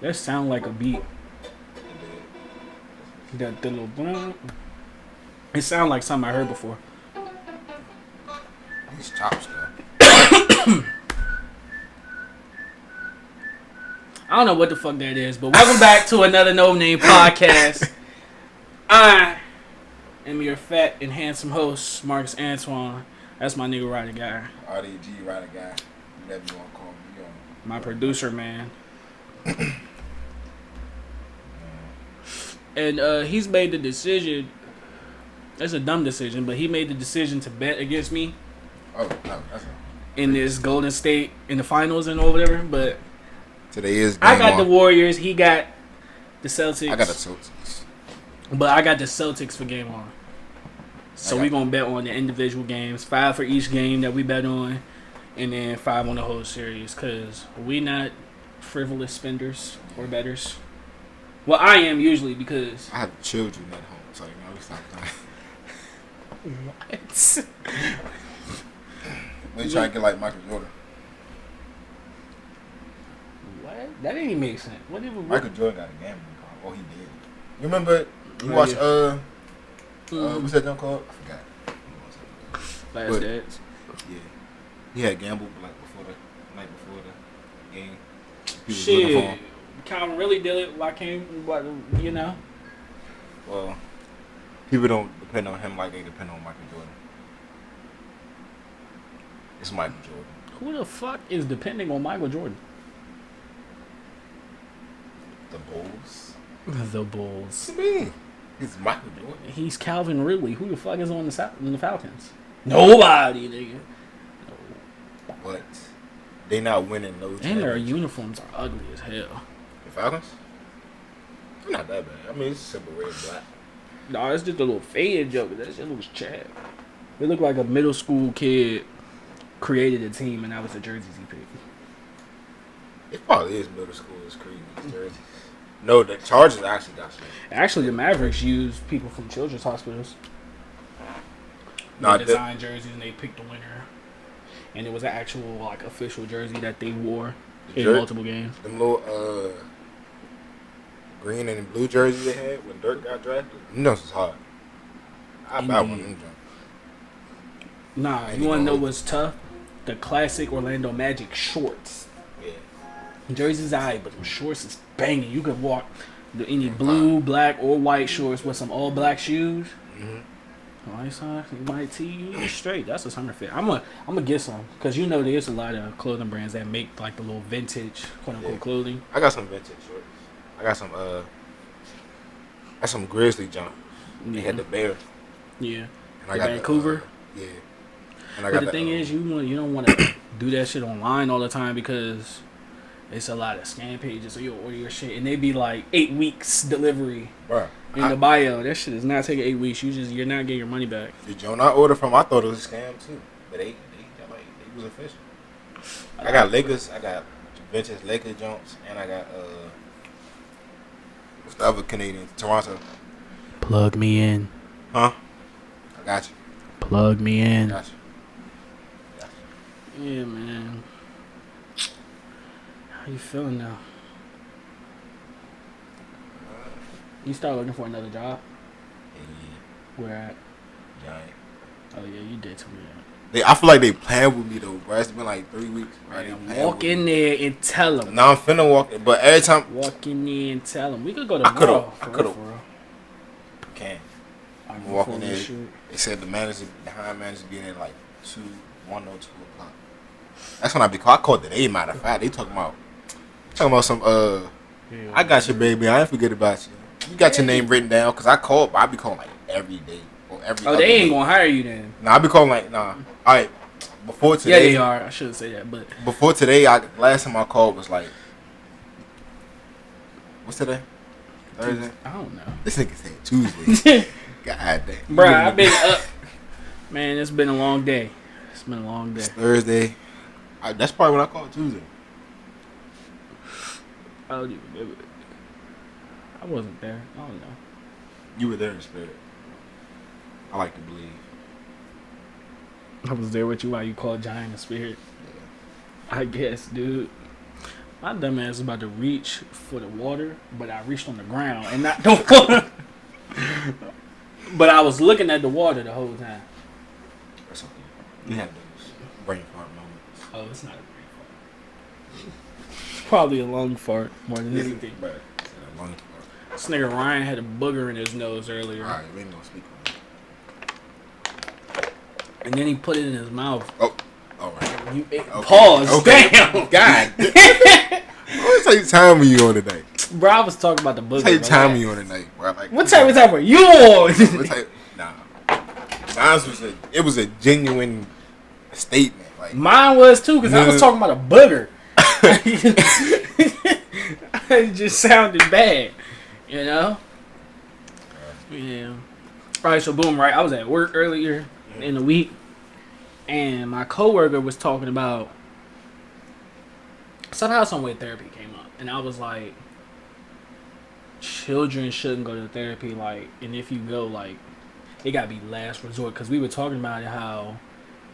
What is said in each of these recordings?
That sound like a beat. That the little. It sound like something I heard before. These chops though. I don't know what the fuck that is, but welcome back to another NoName Podcast. I am your fat and handsome host, Marcus Antoine. That's my nigga RyDaGuy. RyDaGuy. Whatever you want to call me. My producer, man. And he's made the decision. It's a dumb decision, but he made the decision to bet against me. Oh, no, that's not. In this Golden State in the finals and or whatever. But today is. I got the Warriors. He got the Celtics. I got the Celtics. But I got the Celtics for game on. So we're going to bet on the individual games. 5 for each game that we bet on. And then 5 on the whole series. Because we not frivolous spenders or betters. Well, I am usually because... I have children at home. So, you know, we stop playing. What? When you try to get like Michael Jordan. What? That didn't even make sense. Michael Jordan got a gambling card. Oh, he did. You remember... You watch, what's that junk called? I forgot. Last Dance. Yeah. He had gambled like night before the game. He was Shit. Calvin really did it. Why can't, you know? Well, people don't depend on him like they depend on Michael Jordan. It's Michael Jordan. Who the fuck is depending on Michael Jordan? The Bulls. The Bulls. What do you mean? He's Michael Jordan. He's Calvin Ridley. Who the fuck is on the Falcons? Nobody, nigga. No. But they not winning those. And their uniforms are ugly as hell. The Falcons? They're not that bad. I mean, it's simple red and black. No, it's just a little faded joke. That shit looks Chad. They look like a middle school kid created a team and that was the jerseys he picked. It probably is middle school. It's creating these jerseys. No, the Chargers actually got some. Actually, the Mavericks use people from children's hospitals. No, they designed jerseys and they picked the winner. And it was an actual like official jersey that they wore in multiple games. Them little green and blue jerseys they had when Dirk got drafted. You know, it's hard. I buy one of them. Nah, you want to know what's tough? The classic Orlando Magic shorts. Yeah. Jerseys alright, but them shorts is banging. You could walk any blue, black, or white shorts with some all black shoes. White socks, white tee, you straight. That's a summer fit. I'm gonna get some because you know there's a lot of clothing brands that make like the little vintage quote unquote clothing. I got some vintage shorts. I got some Grizzly jump. They had the bear. Yeah. And I got Vancouver. Yeah. And But the thing is, you don't want to do that shit online all the time because it's a lot of scam pages. So you'll order your shit and they be like 8 weeks delivery. Bruh, in the bio. That shit is not taking 8 weeks. You're not getting your money back. The joint I ordered from, I thought it was a scam too, but they was official. I got Lakers. I got vintage Lakers jumps, and I got what's the other Canadian? Toronto. Plug me in. Huh? I got you. Plug me in. Got you. Yeah, man. How you feeling now? You start looking for another job? Yeah. Where at? Giant. Oh, yeah, you did tell me that. I feel like they playing with me, though, bro. It's been like 3 weeks. Right? Walk in there and tell them. Now I'm finna walk in, but every time... Walk in there and tell them. We could go tomorrow. I could've. Can. I'm walking there. They said the hiring manager be in there like 1 or 2 o'clock. That's when I called today, matter of fact. They talking about some, yeah, I got you, baby. I ain't forget about you. You got your name written down, because I be calling like every day. Or every they ain't going to hire you then. Nah, I be calling like, nah. All right, before today. Yeah, they are. I shouldn't say that, but. Before today, last time I called was like, what's today? Thursday? I don't know. This nigga said Tuesday. God damn. Bruh, I've been up. Man, it's been a long day. It's Thursday. That's probably when I called Tuesday. I don't even remember it. I wasn't there. I don't know. You were there in spirit. I like to believe. I was there with you while you called Giant in spirit. Yeah. I guess, dude. My dumb ass was about to reach for the water, but I reached on the ground and not the water. But I was looking at the water the whole time. That's okay. You have those brain fart moments. Oh, it's not a brain fart. It's probably a lung fart more than anything. Bro, it's a lung fart. This nigga Ryan had a booger in his nose earlier. Alright, we ain't gonna speak on it. And then he put it in his mouth. Oh, alright. Okay. Pause. Okay. Damn. God. What type of time were you on tonight? Bro, I was talking about the booger. What type of time were you on tonight, bro? Like, what type of time were you on? What type? Nah. It was a genuine statement. Like mine was too, because I was talking about a booger. It just sounded bad, you know? Yeah. Alright, so boom, right? I was at work earlier in the week, and my coworker was talking about somehow some way therapy came up, and I was like, children shouldn't go to therapy, like, and if you go, like, it gotta be last resort, because we were talking about how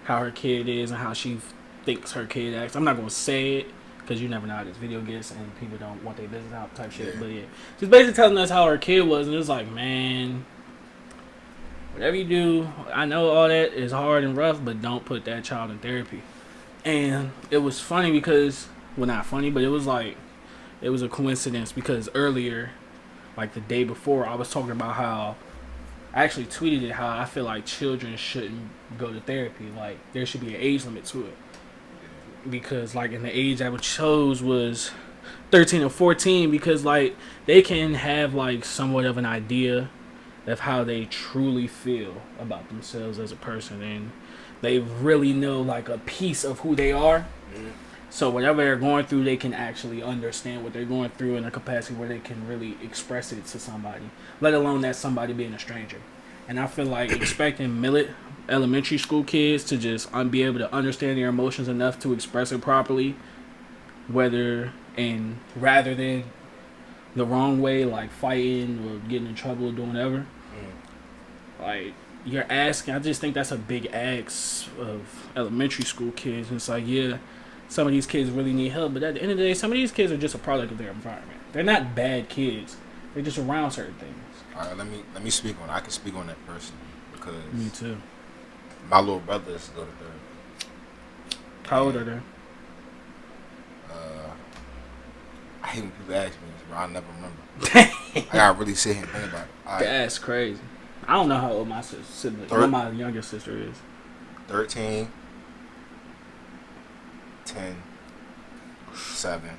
her kid is and how she thinks her kid acts. I'm not gonna say it because you never know how this video gets and people don't want their business out type shit. But yeah, she's basically telling us how her kid was, and it's like, man, whatever you do, I know all that is hard and rough, but don't put that child in therapy. And it was funny because, well, not funny, but it was like, it was a coincidence because earlier, like the day before, I was talking about how I actually tweeted it, how I feel like children shouldn't go to therapy. Like, there should be an age limit to it. Because, like, in the age I chose was 13 or 14, because, like, they can have, like, somewhat of an idea of how they truly feel about themselves as a person. And they really know, like, a piece of who they are. So whatever they're going through, they can actually understand what they're going through in a capacity where they can really express it to somebody, let alone that somebody being a stranger. And I feel like expecting elementary school kids to just be able to understand their emotions enough to express it properly, rather than the wrong way, like fighting or getting in trouble or doing whatever. Like, you're asking, I just think that's a big ask of elementary school kids. And it's like, yeah, some of these kids really need help, but at the end of the day, some of these kids are just a product of their environment. They're not bad kids. They're just around certain things. All right, let me speak on it. I can speak on that person because Me too. my little brother is go to therapy. How old are they? I hate when people ask me this, bro. I never remember. I gotta really sit here and think about it. Right. That's crazy. I don't know how old my sibling, what my younger sister is. 13, 10, 7.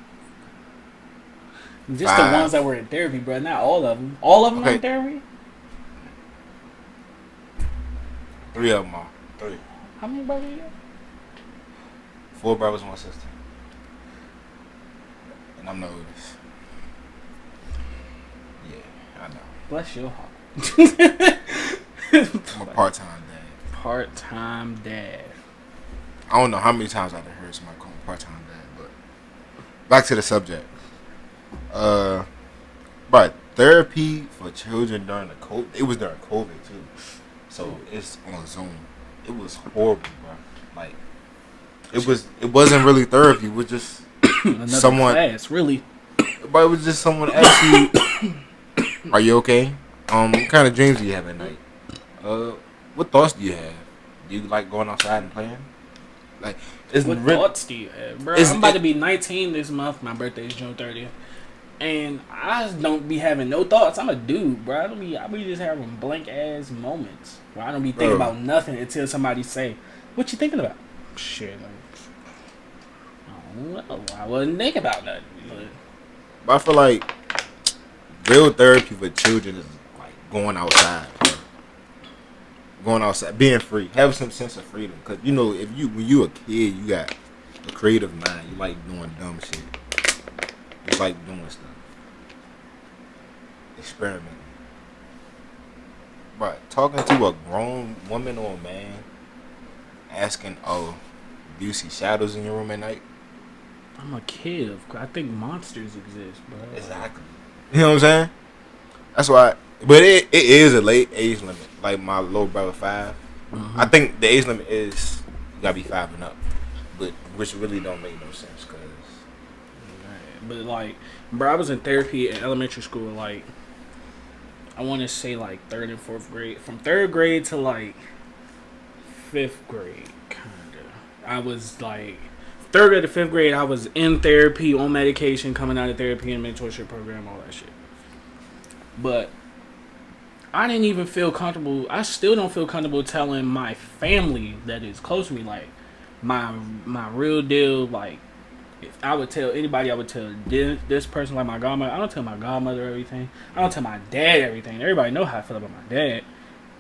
Just 5. the ones that were in therapy, bro. Not all of them. All of them are in therapy? 3 of them are. 3. How many brothers you got? 4 brothers, 1 sister. And I'm the oldest. Yeah, I know. Bless your heart. I'm a part-time dad. Part-time dad. I don't know how many times I've heard somebody call me part-time dad, but back to the subject. But therapy for children during the COVID, it was during COVID too, so it's on Zoom. It was horrible, bro. Like, it wasn't really therapy. It was just someone class, really. But it was just someone asked you, "Are you okay? What kind of dreams do you have at night? What thoughts do you have? Do you like going outside and playing? Like, what thoughts do you have, bro? I'm about to be 19 this month. My birthday is June 30th. And I just don't be having no thoughts. I'm a dude, bro. I be just having blank ass moments where I don't be thinking about nothing until somebody say, "What you thinking about?" Shit, like, I don't know. I wasn't thinking about nothing. But I feel like real therapy for children is like going outside, bro. Going outside, being free, having some sense of freedom. Cause you know, when you a kid, you got a creative mind. You like doing dumb shit. You like doing stuff. Experimenting. But talking to a grown woman or a man, asking, "Oh, do you see shadows in your room at night?" I'm a kid. I think monsters exist, bro. Exactly. You know what I'm saying? That's why. But it is a late age limit. Like my little brother, 5. Mm-hmm. I think the age limit is you gotta be 5 and up, but which really don't make no sense because But like, bro, I was in therapy in elementary school. Like, I want to say like 3rd and 4th grade. From 3rd grade to like 5th grade, kinda. I was like 3rd grade to 5th grade. I was in therapy, on medication, coming out of therapy and mentorship program, all that shit. But I didn't even feel comfortable. I still don't feel comfortable telling my family that is close to me, like my real deal. Like, if I would tell anybody, I would tell this person, like my godmother. I don't tell my godmother everything. I don't tell my dad everything. Everybody know how I feel about my dad.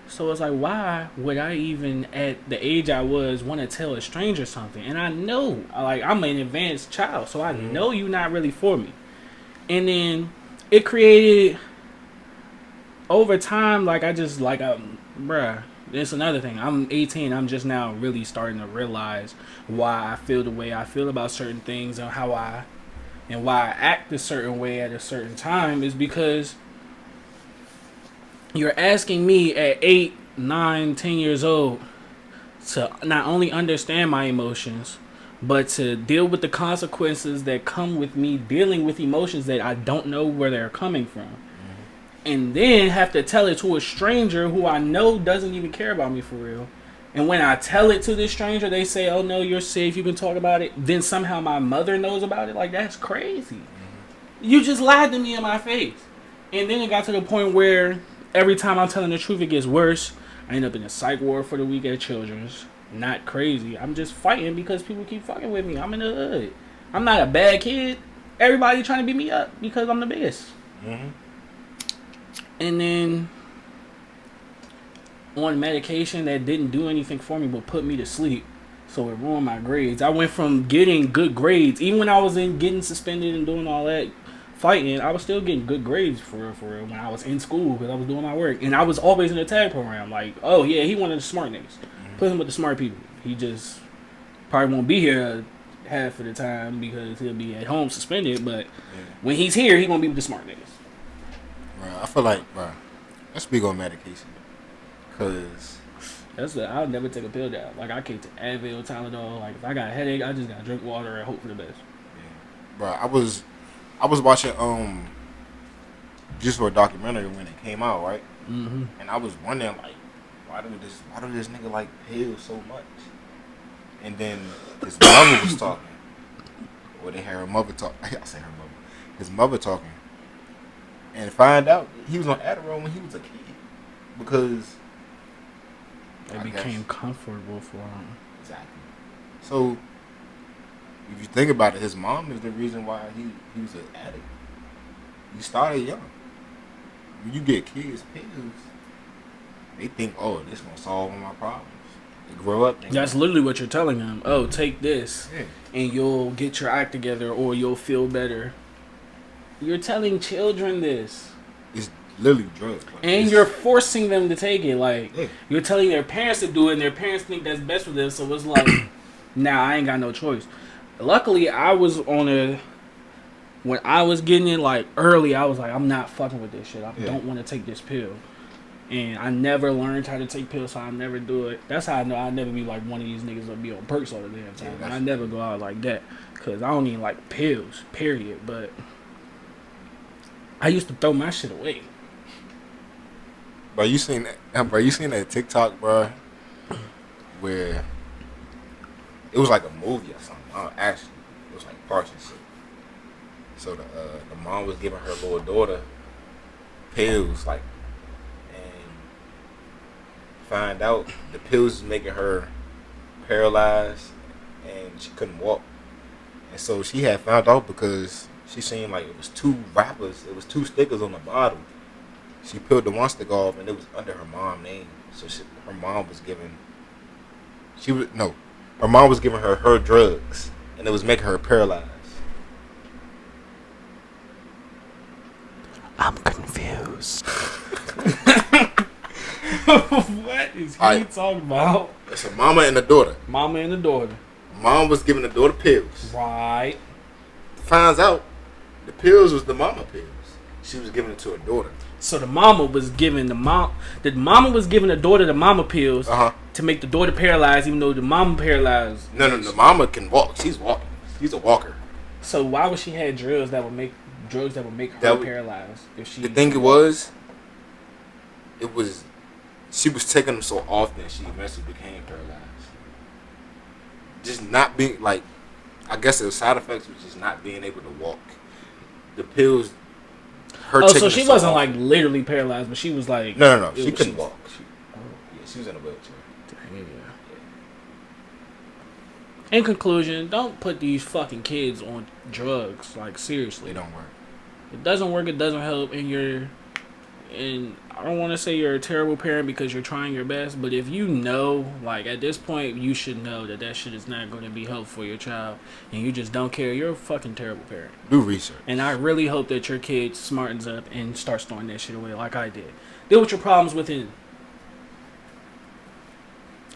So it's like, why would I even, at the age I was, want to tell a stranger something? And I know, like, I'm an advanced child, so I know you're not really for me. And then it created, over time, like, bruh, it's another thing. I'm 18. I'm just now really starting to realize why I feel the way I feel about certain things and why I act a certain way at a certain time is because you're asking me at 8, 9, 10 years old to not only understand my emotions, but to deal with the consequences that come with me dealing with emotions that I don't know where they're coming from. And then have to tell it to a stranger who I know doesn't even care about me for real. And when I tell it to this stranger, they say, oh no, you're safe, you can talk about it. Then somehow my mother knows about it. Like, that's crazy. You just lied to me in my face. And then it got to the point where every time I'm telling the truth, it gets worse. I end up in a psych ward for the week at Children's. Not crazy. I'm just fighting because people keep fucking with me. I'm in the hood. I'm not a bad kid. Everybody trying to beat me up because I'm the biggest. And then on medication that didn't do anything for me but put me to sleep. So it ruined my grades. I went from getting good grades, even when I was getting suspended and doing all that fighting, I was still getting good grades for real when I was in school because I was doing my work. And I was always in the tag program. Like, oh yeah, he one of the smart niggas. Put him with the smart people. He just probably won't be here half of the time because he'll be at home suspended. But when he's here, he gonna be with the smart niggas. Bro, I feel like, bro, let's speak on medication. Cause I'll never take a pill down. Like, I can't take Advil, Tylenol. Like, if I got a headache, I just gotta drink water and hope for the best. Yeah. Bro, I was watching just for a documentary when it came out, right? And I was wondering, like, why do this nigga like pills so much? And then his mother was talking, or they had her mother talk. I say her mother, his mother talking, and find out he was on Adderall when he was a kid because it became comfortable for him. Exactly. So if you think about it, his mom is the reason why he was an addict. He started young. When you get kids pills, they think, oh, this gonna solve all my problems. They grow up. That's literally what you're telling them. Oh, take this, and you'll get your act together, or you'll feel better. You're telling children this. It's literally drugs. Like, and you're forcing them to take it. Like, you're telling their parents to do it, and their parents think that's best for them. So it's like, nah, I ain't got no choice. Luckily, I was when I was getting it, like, early, I was like, I'm not fucking with this shit. I don't want to take this pill. And I never learned how to take pills, so I never do it. That's how I know I'll never be like one of these niggas that'll be on perks all the damn time. I never go out like that, because I don't even like pills, period. But I used to throw my shit away. Bro, you seen that TikTok, bro, where it was like a movie or something. Actually, it was like parts and shit. So the mom was giving her little daughter pills, like, and find out the pills was making her paralyzed and she couldn't walk. And so she had found out because she seen like it was two stickers on the bottle. She peeled the one stick off and it was under her mom's name. So her mom was giving her drugs and it was making her paralyzed. I'm confused. What is he talking about? It's a mama and a daughter. Mama and a daughter. Mom was giving the daughter pills. Right. Finds out the pills was the mama pills. She was giving it to her daughter. So the mama was giving the mama was giving the daughter the mama pills to make the daughter paralyzed, even though the mama paralyzed. No, the mama can walk. She's walking. She's a walker. So why would she have drugs that would make her paralyzed? If she the thing it was she was taking them so often she eventually became paralyzed. Just not being like, I guess the side effects was just not being able to walk. The pills. So she wasn't like literally paralyzed, but she was like no. She couldn't walk. She was in a wheelchair. Yeah. In conclusion, don't put these fucking kids on drugs. Like seriously, They don't work. It doesn't work. It doesn't help. And I don't want to say you're a terrible parent because you're trying your best, but if you know, like at this point, you should know that shit is not going to be helpful for your child, and you just don't care. You're a fucking terrible parent. Do research. And I really hope that your kid smartens up and starts throwing that shit away like I did. Deal with your problems within.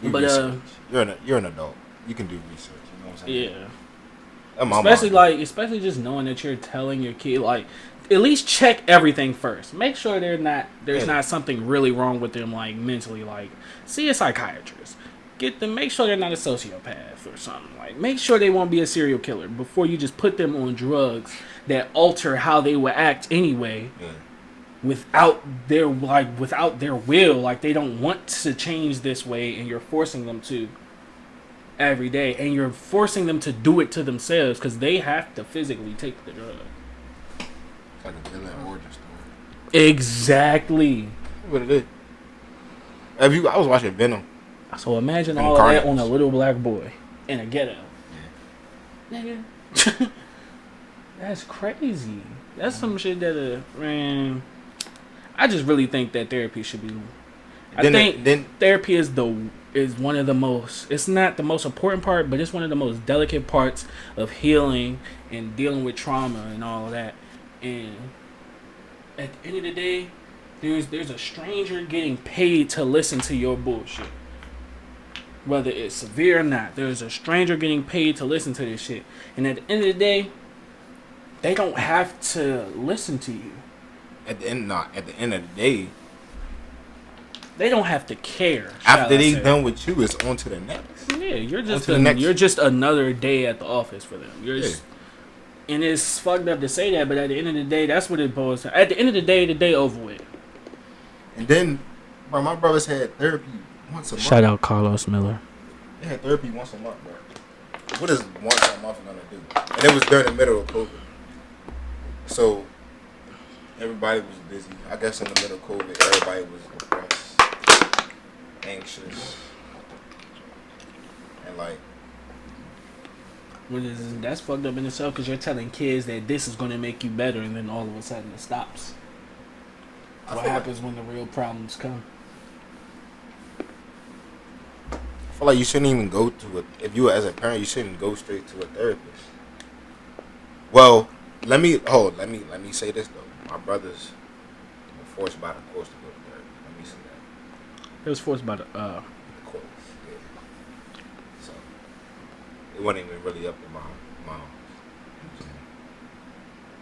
But you're an adult. You can do research. You know what I'm saying? Yeah. Especially just knowing that you're telling your kid, like, at least check everything first. Make sure there's not something really wrong with them, like mentally. Like, see a psychiatrist. Make sure they're not a sociopath or something. Like, make sure they won't be a serial killer before you just put them on drugs that alter how they will act anyway. Yeah. Without their will, like they don't want to change this way, and you're forcing them to every day, and you're forcing them to do it to themselves because they have to physically take the drug. It's like a villain origin story. Exactly. What it is. I was watching Venom. So imagine all of that on a little black boy in a ghetto. Yeah. Nigga. That's crazy. That's some shit that man. I just really think that therapy should be. Therapy is one of the most. It's not the most important part, but it's one of the most delicate parts of healing and dealing with trauma and all of that. And at the end of the day, there's a stranger getting paid to listen to your bullshit, whether it's severe or not. There's a stranger getting paid to listen to this shit, and at the end of the day, they don't have to listen to you. At the end of the day, they don't have to care. After they done with you, it's on to the next. Yeah, you're just another day at the office for them. And it's fucked up to say that, but at the end of the day, that's what it boils down. At the end of the day over with. And then, bro, my brothers had therapy once a month. Shout out Carlos Miller. They had therapy once a month, bro. What is once a month gonna do? And it was during the middle of COVID. So everybody was busy. I guess in the middle of COVID, everybody was depressed, anxious, and like. That's fucked up in itself because you're telling kids that this is going to make you better, and then all of a sudden it stops. What happens when the real problems come? I feel like you shouldn't even go to it. If you, as a parent, you shouldn't go straight to a therapist. Well, let me say this though. My brothers were forced by the courts to go to therapy. Let me say that. It was forced by the courts. Yeah. So it wasn't even really up to my mom.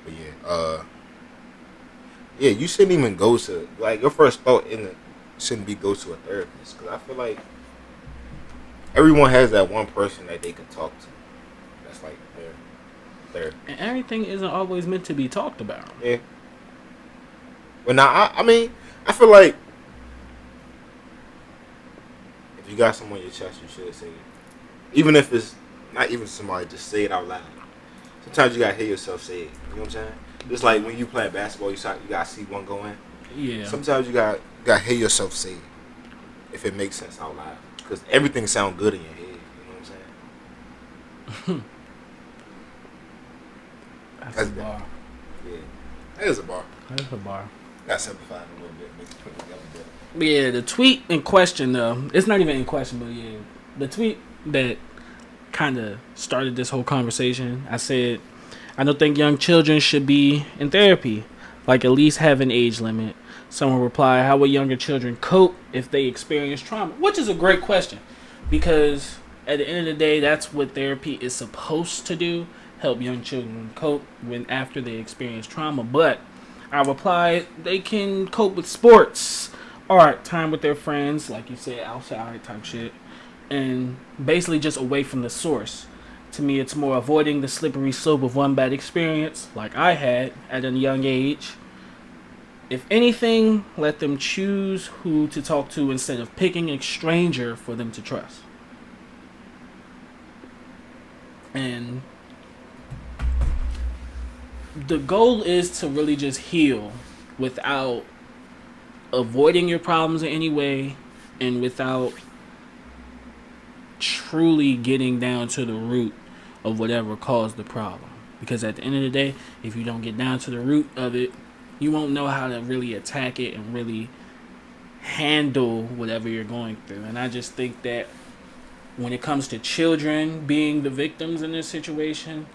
But yeah, you shouldn't even go to, like, your first thought shouldn't be go to a therapist, because I feel like everyone has that one person that they can talk to. That's like their therapy. And everything isn't always meant to be talked about. Yeah. But now, I mean, I feel like if you got something on your chest, you should say it. Even if it's not even somebody, just say it out loud. Sometimes you gotta hear yourself say it. You know what I'm saying? Just like when you play basketball, you gotta see one go in. Yeah. Sometimes you gotta hear yourself say it, if it makes sense out loud, because everything sounds good in your head. You know what I'm saying? That's a bar. Yeah, that is a bar. That's a bar. Got simplified a little bit, make it put together better. But yeah, the tweet in question though, it's not even in question, but yeah, the tweet that kind of started this whole conversation. I said, I don't think young children should be in therapy, like at least have an age limit. Someone replied, how will younger children cope if they experience trauma? Which is a great question, because at the end of the day, that's what therapy is supposed to do, help young children cope after they experience trauma. But I replied, they can cope with sports, art, time with their friends, like you said, outside type shit, and basically just away from the source. To me, it's more avoiding the slippery slope of one bad experience, like I had at a young age. If anything, let them choose who to talk to instead of picking a stranger for them to trust. And the goal is to really just heal without avoiding your problems in any way and without truly getting down to the root of whatever caused the problem. Because at the end of the day, if you don't get down to the root of it, you won't know how to really attack it and really handle whatever you're going through. And I just think that when it comes to children being the victims in this situation,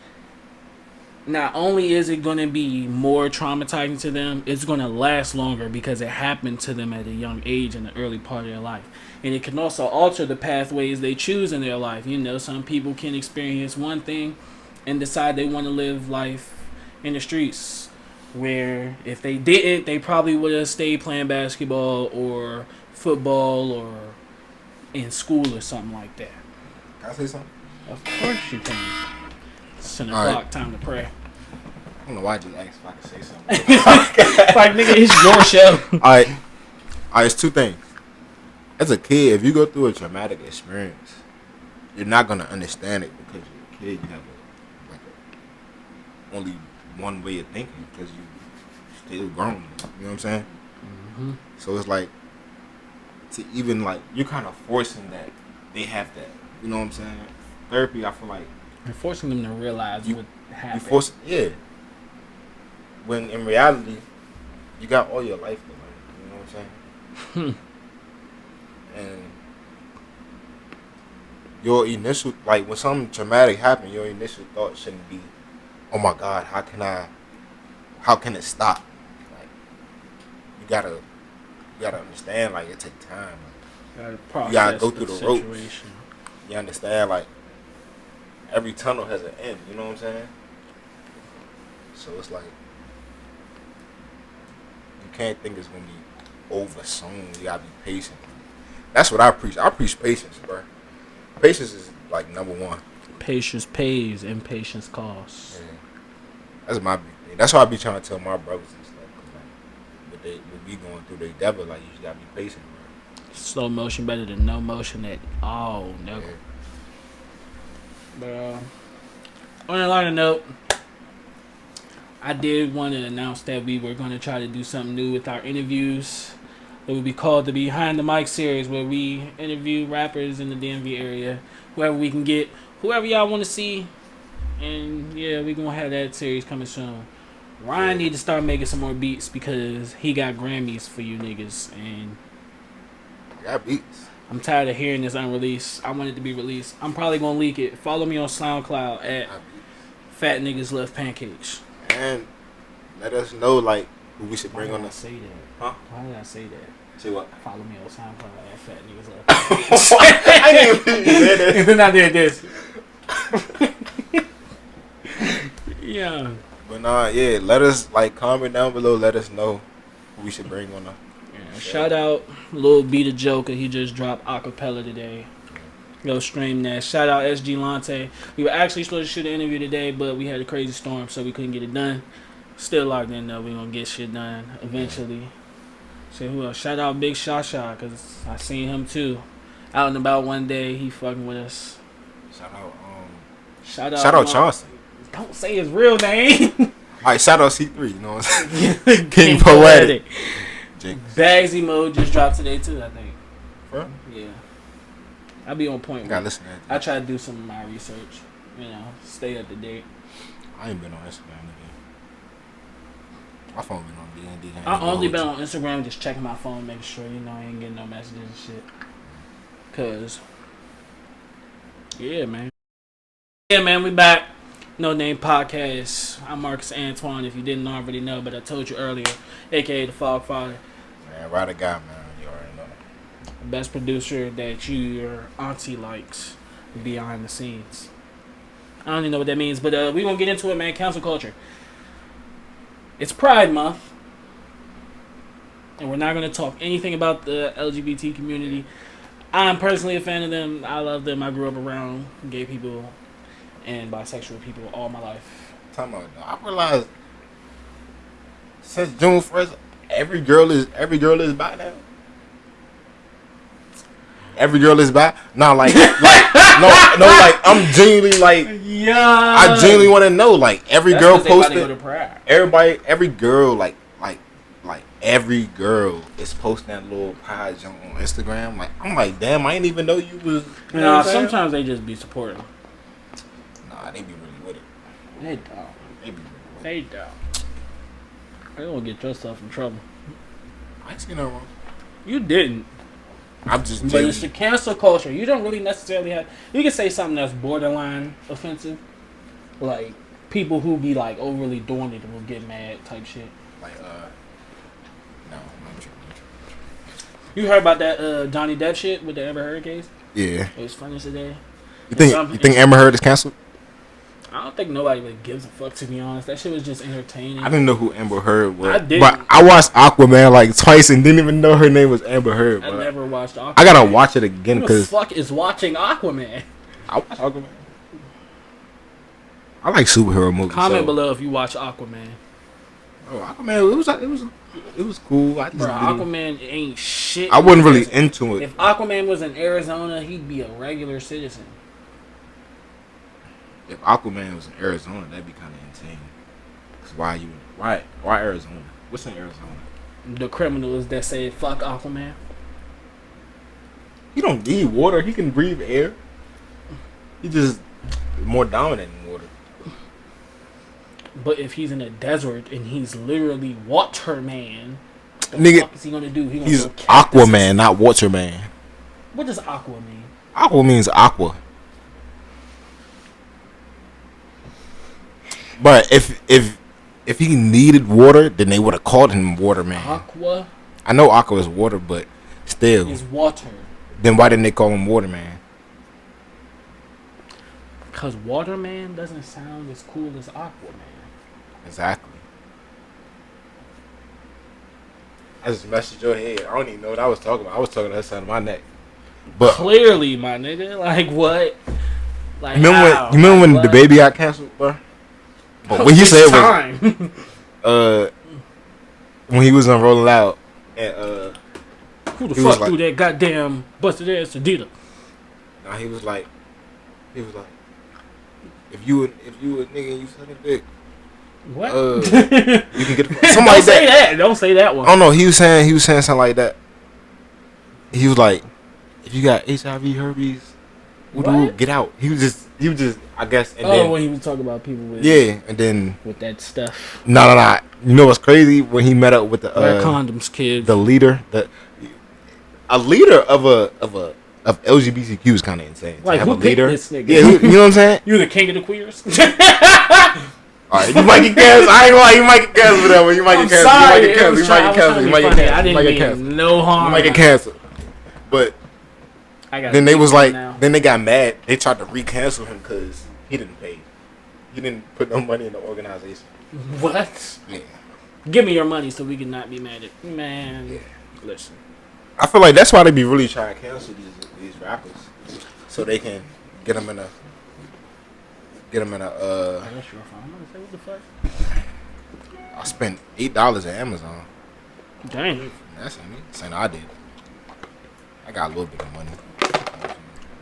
not only is it going to be more traumatizing to them, it's going to last longer because it happened to them at a young age in the early part of their life. And it can also alter the pathways they choose in their life. You know, some people can experience one thing and decide they want to live life in the streets, where if they didn't, they probably would have stayed playing basketball or football or in school or something like that. Can I say something? Of course you can. It's 10 All o'clock, right. time to pray. I don't know why I just asked if I could say something. Like, nigga, it's your show. Alright, it's two things. As a kid, if you go through a traumatic experience, you're not going to understand it because you're a kid. You have only one way of thinking because you still grown. You know what I'm saying? Mm-hmm. So it's like, to even like, you're kind of forcing that they have that. You know what I'm saying? Therapy, I feel like You're forcing them to realize what happened. you force, yeah. When in reality, you got all your life to learn. You know what I'm saying? And your initial, like when something traumatic happens, your initial thought shouldn't be, oh my God, how can it stop? Like, you gotta understand, like, it takes time. Like, you gotta go through the ropes. You understand, like, every tunnel has an end, you know what I'm saying? So it's like, you can't think it's gonna be over soon. You gotta be patient. That's what I preach. I preach patience, bro. Patience is like number one. Patience pays, impatience costs. Yeah. That's my big thing. That's why I be trying to tell my brothers and stuff. Cause like, what we going through, they devil, like, you just gotta be patient, bro. Slow motion better than no motion at all, no. Yeah. But on a lighter note, I did want to announce that we were going to try to do something new with our interviews. It would be called the Behind the Mic series, where we interview rappers in the DMV area, wherever we can get, whoever y'all want to see. And yeah, we're going to have that series coming soon. Ryan need to start making some more beats because he got Grammys for you niggas. And I got beats. I'm tired of hearing this unreleased. I want it to be released. I'm probably going to leak it. Follow me on SoundCloud at Fat Niggas Love Pancakes. And let us know, like, who we should bring on the... Why did I say that? Huh? Why did I say that? Say what? Follow me on SoundCloud at Fat Niggas Love Pancakes. I didn't even say that. And then I did this. Yeah. But nah, yeah, let us, like, comment down below. Let us know who we should bring on the... Yeah, shout out Lil B the Joker. He just dropped acapella today. Go stream that. Shout out SG Lante. We were actually supposed to shoot an interview today, but we had a crazy storm, so we couldn't get it done. Still locked in though. We gonna get shit done eventually. So who else? Shout out Big Shasha, cause I seen him too, out and about one day. He fucking with us. Shout out Chauncey. Don't say his real name. Alright, shout out C3. You know what I'm saying? King Poetic. Bagsy Mode just dropped today too, I think. Huh? Yeah. I be on point. Gotta listen to that. I try to do some of my research. You know, stay up to date. I ain't been on Instagram again. My phone been on D&D. I only been on Instagram just checking my phone, making sure, you know, I ain't getting no messages and shit. Cause, yeah, man. Yeah, man, we back. NoName Podcast. I'm Marcus Antoine, if you didn't already know, but I told you earlier, a.k.a. the Fog Father. Man, RyDaGuy, man. You already know. The best producer that your auntie likes behind the scenes. I don't even know what that means, but we gonna get into it, man. Cancel culture. It's Pride Month, and we're not gonna talk anything about the LGBT community. I'm personally a fan of them. I love them. I grew up around gay people. and bisexual people all my life. Talking about, I realized since June 1st, every girl is bi now. Every girl is bi. No, like no, like I'm genuinely like, yeah. I genuinely want to know, like every girl posted. Every girl like every girl is posting that little pie junk on Instagram. Like I'm like, damn, I didn't even know you was. Nah, sometimes they just be supporting. Nah, they be really with it. They don't. They be really with They don't. They don't get yourself in trouble. I ain't seen no wrong. You didn't. I'm just. But it's the cancel culture. You don't really necessarily have. You can say something that's borderline offensive, like people who be like overly doing it will get mad type shit. Like no, I'm sure. You heard about that Johnny Depp shit with the Amber Heard case? Yeah. It was funny today. You think Amber Heard is canceled? I don't think nobody really gives a fuck, to be honest. That shit was just entertaining. I didn't know who Amber Heard was. I didn't. But I watched Aquaman like twice and didn't even know her name was Amber Heard. I never watched Aquaman. I gotta watch it again because who the fuck is watching Aquaman? I watch Aquaman. I like superhero movies. Comment below if you watch Aquaman. Oh, Aquaman, it was cool. Aquaman ain't shit. I wasn't really into it. If Aquaman was in Arizona, he'd be a regular citizen. If Aquaman was in Arizona, that'd be kind of insane. Cause why Arizona? What's in Arizona? The criminals that say fuck Aquaman. He don't need water. He can breathe air. He just more dominant in water. But if he's in a desert and he's literally Waterman, what the nigga, fuck is he gonna do? He's Aquaman, not Waterman. What does aqua mean? Aqua means aqua. But if he needed water, then they would have called him Waterman. Aqua? I know aqua is water, but still. Is water. Then why didn't they call him Waterman? Because Waterman doesn't sound as cool as Aquaman. Exactly. I just messaged your head. I don't even know what I was talking about. I was talking to her side of my neck. But clearly, my nigga. Like, what? Like, you remember when the baby got canceled, bro? But when he said it was when he was on Rolling Loud and who the fuck threw that goddamn busted ass Adidas? Nah, he was like if you a nigga and you sucking dick, what? You can get something like that. Don't say that one. Oh no, he was saying something like that. He was like, if you got HIV, herpes, get out. He was just I guess. And then, when he was talking about people with and then with that stuff. No. You know what's crazy? When he met up with the wear condoms, kids. The leader, a leader of LGBTQ is kind of insane. Like, have who a leader? This nigga? Yeah, you know what I'm saying? You the king of the queers. All right, you might get canceled. I ain't gonna lie, you might get canceled for that one. You might get canceled. You might get canceled. You might get canceled. I didn't mean no harm. You might get canceled. But then they was like, then they got mad. They tried to re-cancel him because he didn't pay. He didn't put no money in the organization. What? Yeah. Give me your money so we can not be mad at man. Yeah. Listen. I feel like that's why they be really trying to cancel these rappers, so they can get them in a. That's your phone. I'm gonna say what the fuck. I spent $8 at Amazon. Dang. That's on me. Saying I did. I got a little bit of money.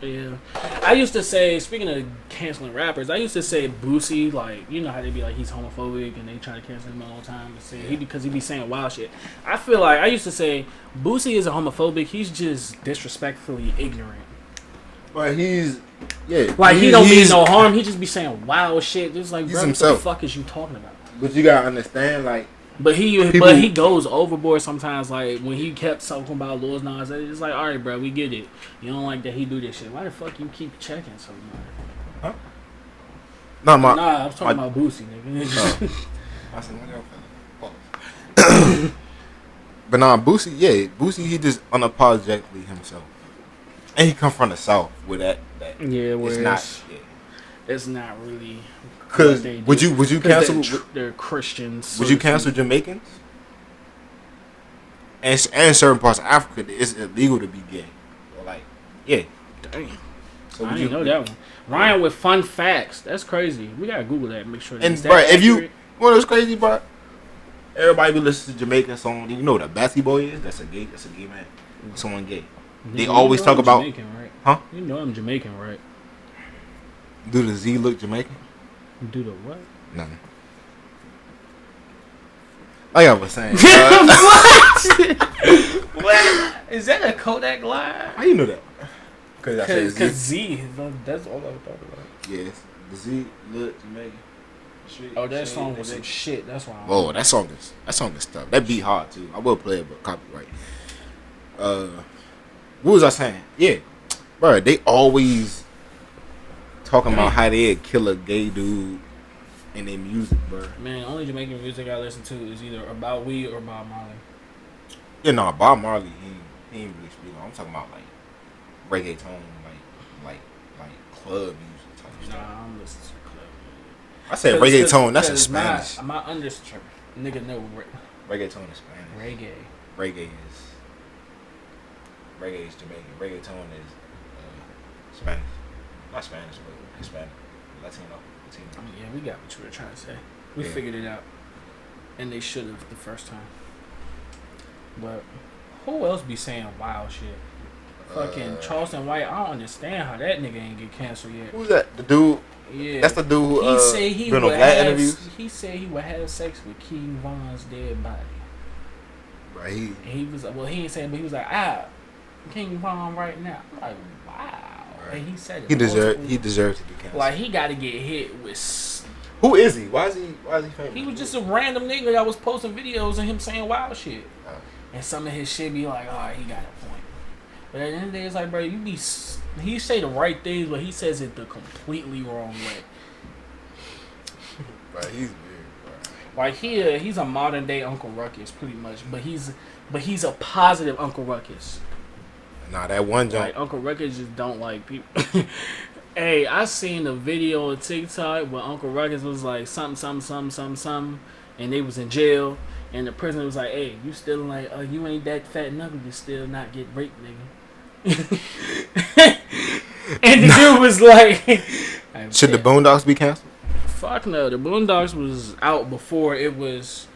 Yeah. I used to say, speaking of canceling rappers, I used to say Boosie, like, you know how they be like, he's homophobic and they try to cancel him all the time because he be saying wild shit. I feel like I used to say Boosie isn't homophobic, he's just disrespectfully ignorant. But he don't mean no harm, he just be saying wild shit. It's like, bro, what the fuck is you talking about? But you gotta understand, like, But he goes overboard sometimes. Like when he kept talking about Lil Nas, it's like, all right, bro, we get it. You don't like that he do this shit. Why the fuck you keep checking so much? Huh? I was talking about Boosie, nigga. But Boosie, he just unapologetically himself, and he come from the South with that. Yeah, where it's not really. Because would you cancel? They're Christians. Would you cancel Jamaicans? And certain parts of Africa, it's illegal to be gay. Or like, yeah. Dang. So I didn't know that one. Ryan with fun facts. That's crazy. We gotta Google that and make sure. And bro, if you want what's crazy, bro, everybody be listening to Jamaican song. You know what a Bassy Boy is? That's a gay man. Someone gay. They always talk about. Jamaican, right? Huh? You know I'm Jamaican, right? Do the Z look Jamaican? Do the what? Nothing. Like I was saying. What? Is that a Kodak line? How you know that? Because Z. That's all I was talking about. Yes. The Z look Jamaican. Oh, that song was some shit. That's why. Oh, that song is stuff. That beat hard too. I will play it, but copyright. What was I saying? Yeah, bro. They always talking about how they'd kill a gay dude in their music, bro. Man, only Jamaican music I listen to is either about weed or Bob Marley. Yeah, no, Bob Marley, he ain't really speaking. I'm talking about like reggaeton, like club music type stuff. Nah, I'm listening to club music. I said reggaeton. That's in Spanish. My nigga know reggaeton is Spanish. Reggae is Jamaican. Reggaeton is Spanish. Not Spanish, but Hispanic. Latino. I mean, yeah, we got what you were trying to say. We figured it out. And they should have the first time. But who else be saying wild shit? Fucking Charleston White. I don't understand how that nigga ain't get canceled yet. Who's that? The dude? Yeah. That's the dude who he said he been would on have, interviews? He said he would have sex with King Von's dead body. Right. He was, well, he ain't saying, but he was like, King Von right now. I'm like, wow. Right. And he said it. He deserved to be canceled. Like, he got to get hit with. Who is he? Why is he famous? He was just a random nigga that was posting videos of him saying wild shit. Oh. And some of his shit be like, oh, he got a point. But at the end of the day, it's like, bro, he say the right things, but he says it the completely wrong way. Right, he's weird, bro. Like he's a modern day Uncle Ruckus, pretty much. But he's a positive Uncle Ruckus. Nah, that one jump. Like Uncle Ruckus just don't like people. Hey, I seen a video on TikTok where Uncle Ruckus was like something, and they was in jail, and the prisoner was like, "Hey, you still like, you ain't that fat and ugly to still not get raped, nigga." And the dude was like, "Should the Boondocks be canceled?" Fuck no, the Boondocks was out before it was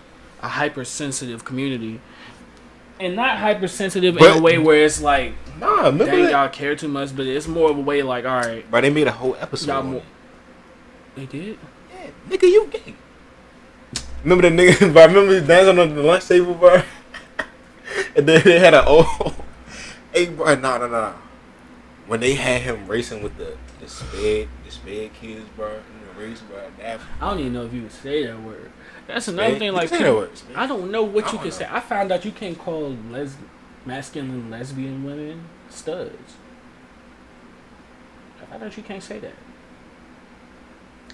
a hypersensitive community. And not hypersensitive in a way where it's like, nah, dang, y'all care too much, but it's more of a way like, all right. But they made a whole episode. They did? Yeah, nigga, you gay. Remember the nigga, bro? Remember dancing on the lunch table, bro? And then they had an old. Hey, bro, nah. When they had him racing with the sped kids, bro, in the race, bro. I don't even know if you would say that word. That's another thing. Like, people, I don't know what you can say. I found out you can't call masculine lesbian women studs. I found out you can't say that.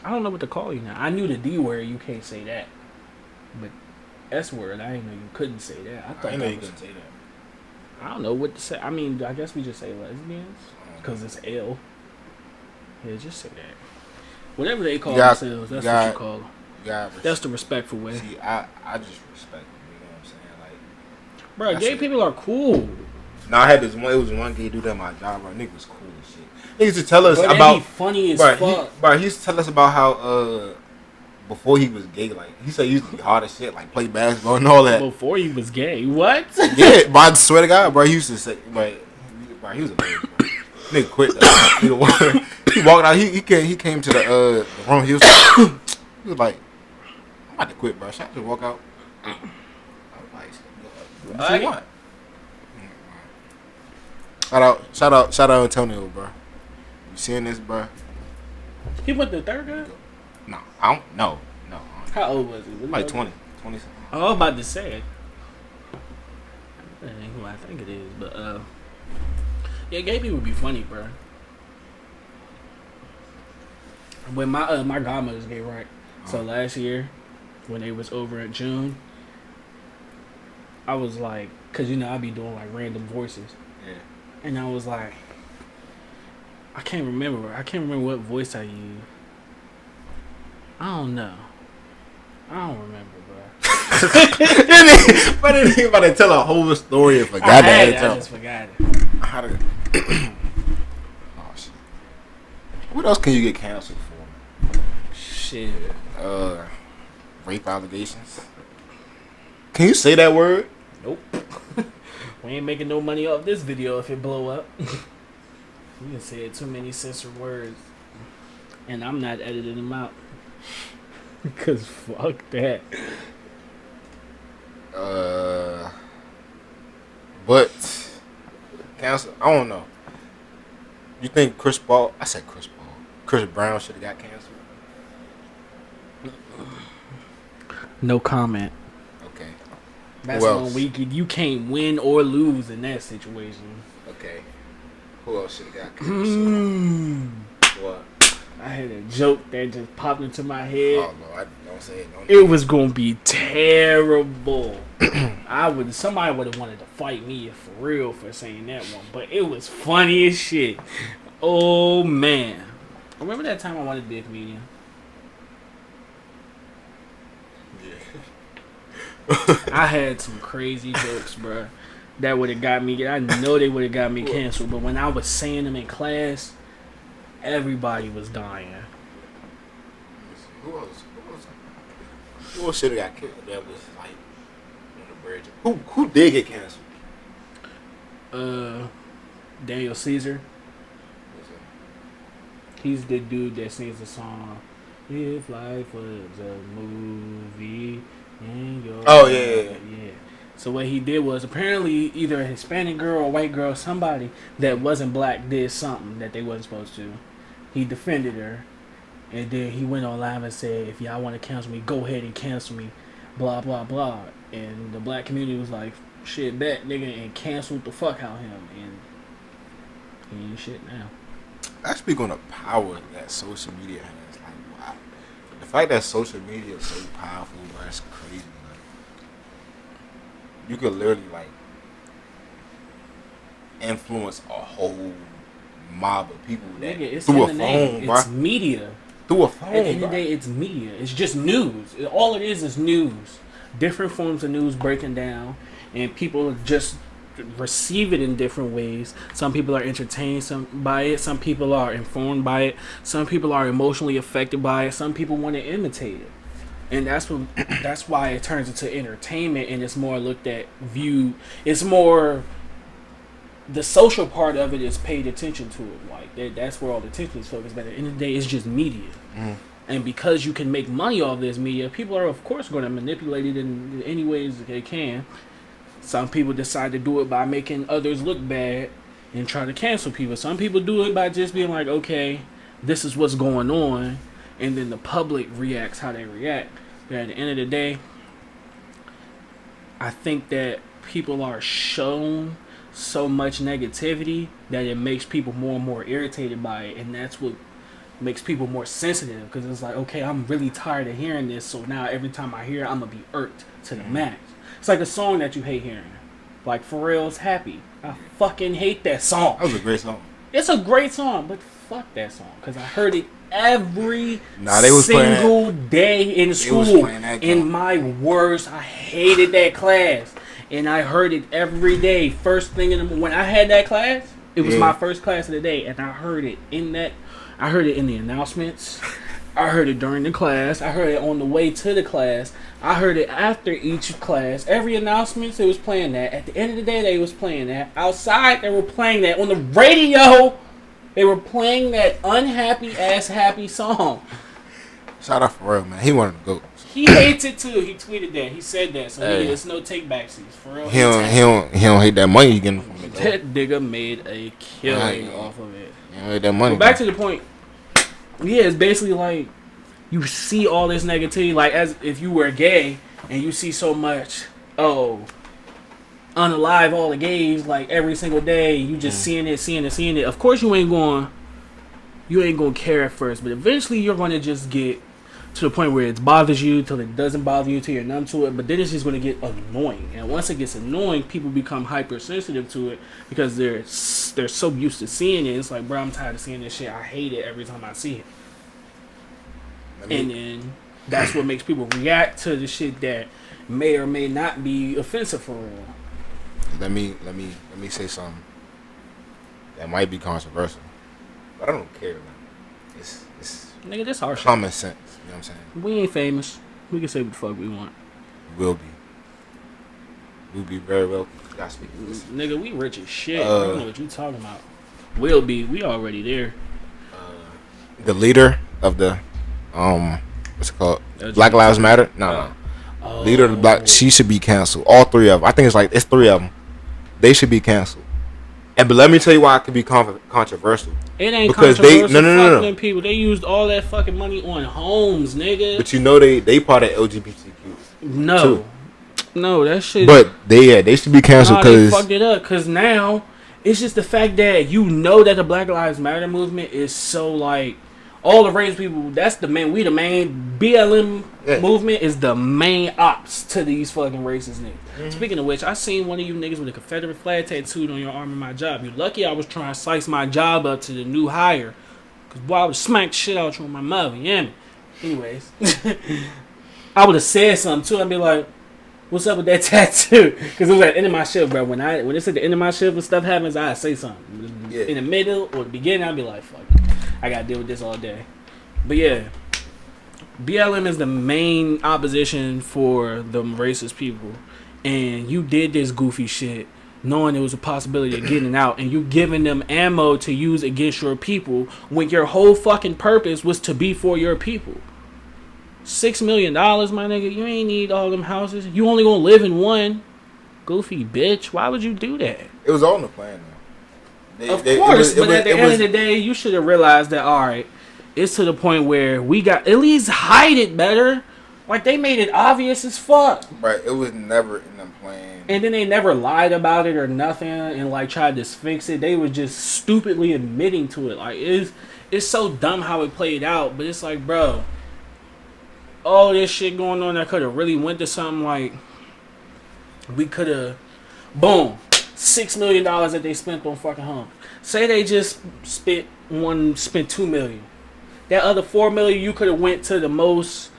I don't know what to call you now. I knew the D word. You can't say that, but S word. I didn't know you couldn't say that. I thought I know you couldn't say that. I don't know what to say. I mean, I guess we just say lesbians because it's L. Yeah, just say that. Whatever they call themselves, that's what you call them. That's the respectful way. See, I just respect them. You know what I'm saying? Like, bro, gay people are cool. Nah, I had this one. It was one gay dude at my job. Bro, nigga was cool as shit. He used to tell us about. He funny as fuck. He used to tell us about how before he was gay, like he said he used to be hard as shit, like play basketball and all that. Before he was gay, what? Yeah, but I swear to God, bro, he used to say, bro, he was a man, bro. Nigga quit though. He walked out. He came to the room. He was like, I'm about to quit, bro. Should I just walk out? I was like, what you want? Shout out Antonio, bro. You seeing this, bro? He went to third grade? No, I don't. No. How old was he? Like 20 something. I was about to say. That ain't who I think it is, but yeah, gay people be funny, bro. When my godmother's gay, right? So last year, when they was over in June, I was like, cause I be doing like random voices. Yeah. And I was like, I can't remember what voice I used. I don't know. I don't remember, bro. But then he about to tell a whole story and forgot that. I just forgot it. How to? Oh shit. What else can you get canceled for? Shit. Rape allegations. Can you say that word? Nope. We ain't making no money off this video if it blow up. You can say too many censored words. And I'm not editing them out. Because fuck that. But cancel. I don't know. You think Chris Brown should have got canceled? No comment. Okay. That's one week you can't win or lose in that situation. Okay. Who else should have got canceled? What? I had a joke that just popped into my head. Oh no, don't say it. It was gonna be terrible. Somebody would have wanted to fight me for real for saying that one, but it was funny as shit. Oh man, remember that time I wanted to be a comedian? Yeah. I had some crazy jokes, bro. That would have got me. I know they would have got me canceled, but when I was saying them in class, everybody was dying. Who else should have got killed? That was like on the bridge. Who did get canceled? Daniel Caesar. He's the dude that sings the song "If Life Was a Movie." Yeah. So what he did was apparently either a Hispanic girl or a white girl, somebody that wasn't black did something that they wasn't supposed to. He defended her, and then he went on live and said, "If y'all want to cancel me, go ahead and cancel me." Blah blah blah. And the black community was like, "Shit, bet nigga," and canceled the fuck out of him. And he ain't shit now. I speak on the power that social media has. Like, wow, the fact that social media is so powerful, bro, that's crazy. Like, you could literally like influence a whole mob of people that Nigga, through a phone, bro. It's media. Through a phone. At the end of the day, it's media. It's just news. All it is news. Different forms of news breaking down, and people just receive it in different ways. Some people are entertained by it. Some people are informed by it. Some people are emotionally affected by it. Some people want to imitate it, and that's why it turns into entertainment, and it's more looked at, viewed. It's more the social part of it is paid attention to it. Like that's where all the attention is focused. But at the end of the day, it's just media. And because you can make money off this media, people are of course going to manipulate it in any ways they can. Some people decide to do it by making others look bad and try to cancel people. Some people do it by just being like, okay, this is what's going on, and then the public reacts how they react. But at the end of the day, I think that people are shown so much negativity that it makes people more and more irritated by it, and that's what makes people more sensitive, because it's like, okay, I'm really tired of hearing this, so now every time I hear it, I'm gonna be irked to the max. It's like a song that you hate hearing, like Pharrell's "Happy." I fucking hate that song. That was a great song. It's a great song, but fuck that song, because I heard it every single day in school. In my worst, I hated that class, and I heard it every day. First thing in the morning, when I had that class, it was my first class of the day, and I heard it in that. I heard it in the announcements. I heard it during the class. I heard it on the way to the class. I heard it after each class. Every announcement, they was playing that. At the end of the day, they was playing that. Outside, they were playing that. On the radio, they were playing that unhappy ass happy song. Shout out Pharrell, man. He wanted to go. He hates it too. He tweeted that. He said that. So there's no take backsies. Pharrell. He don't hate that money he getting from it. That nigga made a killing off of it. He don't hate that money. But back to the point. Yeah, it's basically like you see all this negativity, like as if you were gay and you see so much, unalive all the gays like every single day. You just seeing it. Of course, you ain't going to care at first, but eventually you're going to just get to the point where it bothers you till it doesn't bother you till you're numb to it. But then it's just going to get annoying, and once it gets annoying, people become hypersensitive to it because they're so used to seeing it. It's like, bro, I'm tired of seeing this shit. I hate it every time I see it. And then that's what makes people react to the shit that may or may not be offensive for real. Let me say something that might be controversial, but I don't care, man. it's nigga, this our common sense. You know what I'm saying? We ain't famous. We can say what the fuck we want. Will be. We'll be very well. Nigga, we rich as shit. I don't know what you talking about. Will be. We already there. The leader of the what's it called? Black Lives Matter. No. Leader of the Black. She should be canceled. All three of them. I think it's 3 of them. They should be canceled. But let me tell you why it could be controversial. It ain't because controversial. No. Them people, they used all that fucking money on homes, nigga. But you know they part of LGBTQ. No, that shit. But they should be canceled because they fucked it up. Because now it's just the fact that you know that the Black Lives Matter movement is so like all the race people. That's the main. We the main BLM movement is the main ops to these fucking racist niggas. Mm-hmm. Speaking of which, I seen one of you niggas with a Confederate flag tattooed on your arm in my job. You lucky I was trying to slice my job up to the new hire. Cause boy, I would smack shit out you with my mother. You hear me? Anyways, I would have said something too. I'd be like, "What's up with that tattoo?" Because it was at the end of my shift, bro. When it's at the end of my shift and stuff happens, I'd say something. Yeah. In the middle or the beginning, I'd be like, "Fuck it. I gotta deal with this all day." But yeah, BLM is the main opposition for the racist people, and you did this goofy shit knowing there was a possibility of getting out, and you giving them ammo to use against your people when your whole fucking purpose was to be for your people. $6 million, my nigga. You ain't need all them houses. You only gonna live in one. Goofy bitch. Why would you do that? It was on the plan, though. Of course, but at the end of the day, you should have realized that, all right, it's to the point where we got at least hide it better. Like, they made it obvious as fuck. Right, it was never in the plan. And then they never lied about it or nothing and, like, tried to fix it. They were just stupidly admitting to it. Like, it's so dumb how it played out, but it's like, bro, all this shit going on that could have really went to something like, we could have, boom, $6 million that they spent on fucking homes. Say they just spent $2 million. That other $4 million you could have went to the most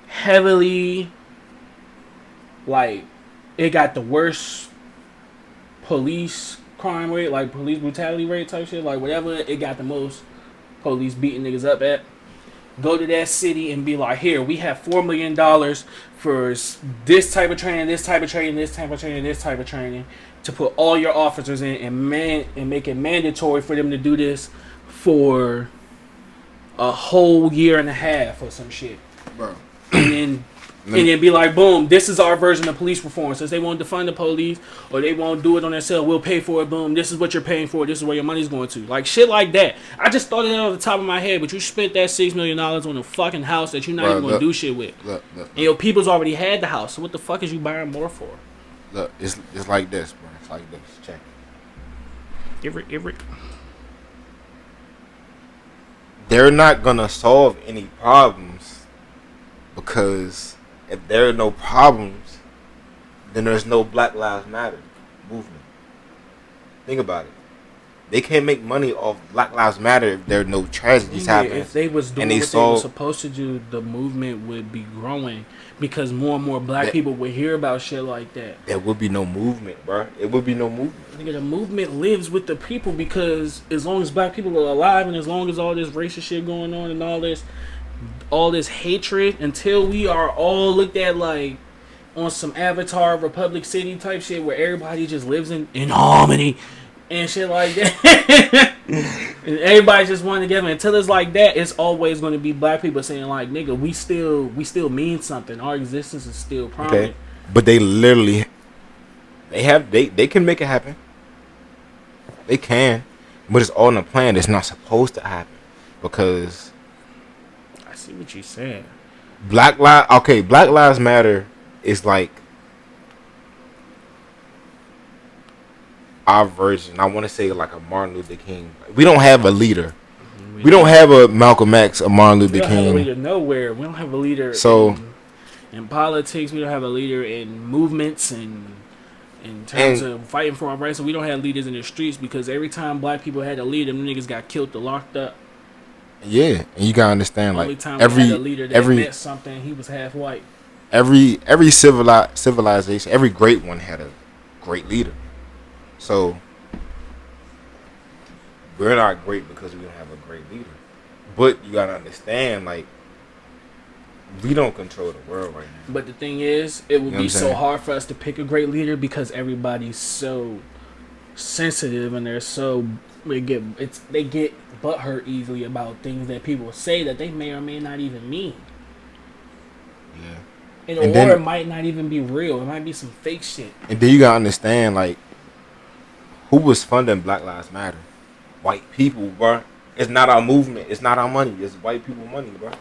heavily, like, it got the worst police crime rate, like police brutality rate type shit, like whatever it got the most police beating niggas up at. Go to that city and be like, here, we have $4 million for this type of training, this type of training, this type of training, this type of training, to put all your officers in and make it mandatory for them to do this for a whole year and a half or some shit. Bro. And then be like, boom, this is our version of police reform. Since they won't defund the police or they won't do it on themselves, we'll pay for it. Boom, this is what you're paying for. This is where your money's going to. Like, shit like that. I just thought of that on the top of my head, but you spent that $6 million on a fucking house that you're not even going to do shit with. Look. And your people's already had the house, so what the fuck is you buying more for? Look, it's like this, bro. It's like this. Check it. Everett. They're not going to solve any problems because if there are no problems, then there's no Black Lives Matter movement. Think about it. They can't make money off Black Lives Matter if there are no tragedies happening. If they was doing what they were supposed to do, the movement would be growing because more and more black people would hear about shit like that. There would be no movement, bro. It would be no movement. Nigga, the movement lives with the people because as long as black people are alive and as long as all this racist shit going on and all this hatred, until we are all looked at like on some Avatar Republic City type shit where everybody just lives in harmony and shit like that. And everybody just one together. Until it's like that, it's always going to be black people saying like, nigga, we still mean something. Our existence is still prominent. Okay. But they literally they can make it happen. They can. But it's all in a plan that's not supposed to happen. Because I see what you're saying. Black Lives Matter is like our version. I want to say like a Martin Luther King. We don't have a leader. We don't have a Malcolm X, a Martin Luther King. We don't have a leader nowhere. We don't have a leader in politics. We don't have a leader in movements and in terms of fighting for our rights. So we don't have leaders in the streets because every time black people had a leader, them niggas got killed or locked up. Yeah, and you gotta understand, like time we had a leader that meant something, he was half white. Every civilization, every great one had a great leader. So we're not great because we don't have a great leader. But you gotta understand, like, we don't control the world right now. But the thing is, it would be so hard for us to pick a great leader because everybody's so sensitive and they get butthurt easily about things that people say that they may or may not even mean. Yeah. Or it might not even be real. It might be some fake shit. And then you gotta understand, like, who was funding Black Lives Matter? White people, bro. It's not our movement. It's not our money. It's white people money, bro.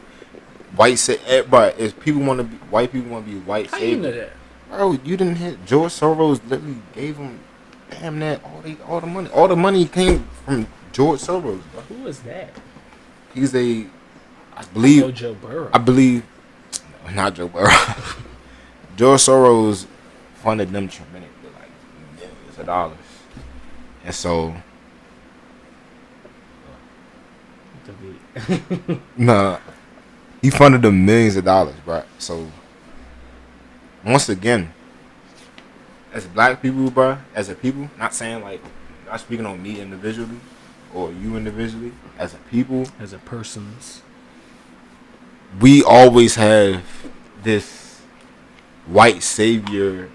If people want to be white, people want to be white. How you know that? Bro, you didn't hit. George Soros literally gave them damn that all the money. All the money came from George Soros, bro. Who is that? He's I believe Joe Burrow. Not Joe Burrow. George Soros funded them tremendously, like millions of dollars, and so. Nah, he funded them millions of dollars, bro. So once again, as black people, bro, as a people, not saying like, not speaking on me individually or you individually, as a people, as a persons, we always have this white savior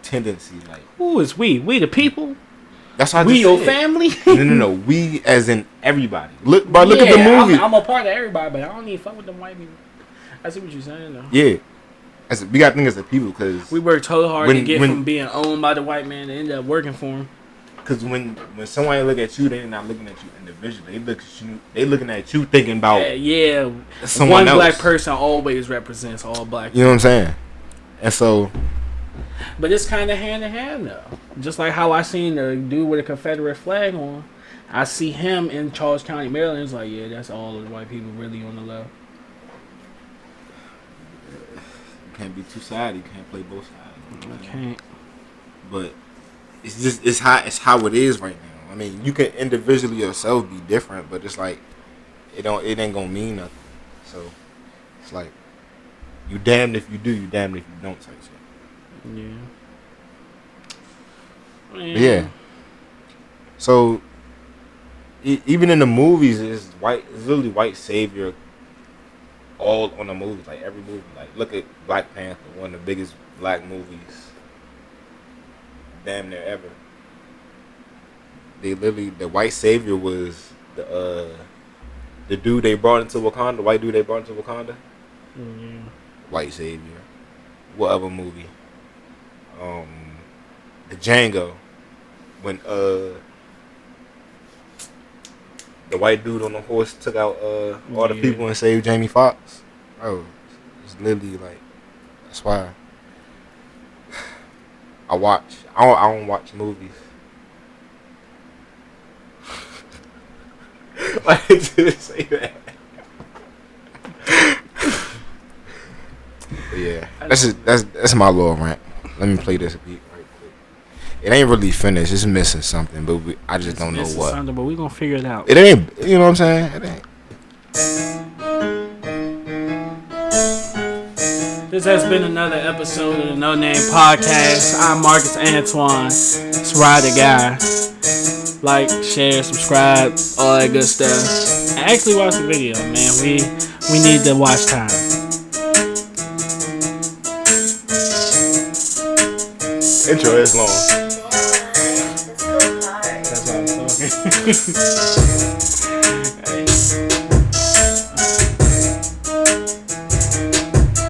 tendency. Like, who is we? We the people. That's how we your family. No. We as in everybody. Look at the movie. I'm a part of everybody, but I don't need to fuck with them white people. I see what you're saying, though. Yeah, we got to think as a people because we worked so hard to get from being owned by the white man to end up working for him. Because when somebody look at you, they're not looking at you individually. They looking at you thinking about one else. Black person always represents all black people. You know what I'm saying? And so. But it's kind of hand in hand, though. Just like how I seen the dude with a Confederate flag on. I see him in Charles County, Maryland. It's like, yeah, that's all the white people really on the left. You can't be too sad. You can't play both sides. You can't. But it's how it is right now. I mean, you can individually yourself be different, but it's like it ain't gonna mean nothing. So it's like you damned if you do, you damned if you don't type shit. Yeah. So even in the movies, it's literally white savior all on the movies. Like every movie. Like look at Black Panther, one of the biggest black movies damn near ever. The white savior was the dude they brought into Wakanda, the white dude they brought into Wakanda. White savior. What other movie? The Django, when the white dude on the horse took out all the people and saved Jamie Foxx. Bro, it's literally like, that's why I don't watch movies. Why did you say that? But yeah, that's my little rant. Let me play this beat right quick. It ain't really finished. It's missing something, but I just don't know what. But we gonna figure it out. It ain't. You know what I'm saying? It ain't. This has been another episode of the NoName Podcast. I'm Marcus Antoine. It's RyDaGuy. Like, share, subscribe, all that good stuff. And actually watch the video, man. We need the watch time. Intro is long. That's why I'm talking.